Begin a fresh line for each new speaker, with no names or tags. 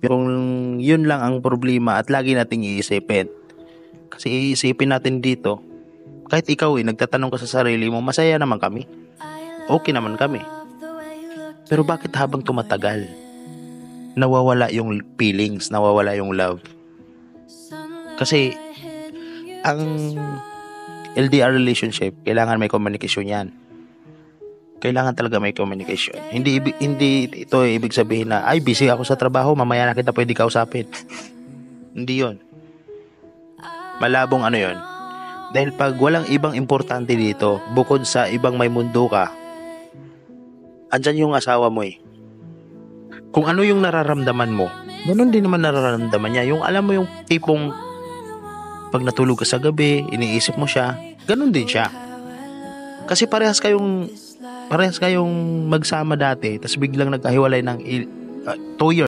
Kung yun lang ang problema at lagi nating iisipin. Kasi iisipin natin dito, kahit ikaw nagtatanong ka sa sarili mo, masaya naman kami. Okay naman kami. Pero bakit habang tumatagal, nawawala yung feelings, nawawala yung love? Kasi ang LDR relationship, kailangan may communication yan. Kailangan talaga may communication. Hindi ito ibig sabihin na, ay, busy ako sa trabaho, mamaya na kita pwede kausapin. Hindi yon. Malabong ano yon. Dahil pag walang ibang importante dito, bukod sa ibang may mundo ka, andyan yung asawa mo eh. Kung ano yung nararamdaman mo, ganun din naman nararamdaman niya. Yung alam mo yung tipong pag natulog ka sa gabi, iniisip mo siya, ganun din siya. Kasi parehas kayong magsama dati, tapos biglang nagkahiwalay ng 2 years.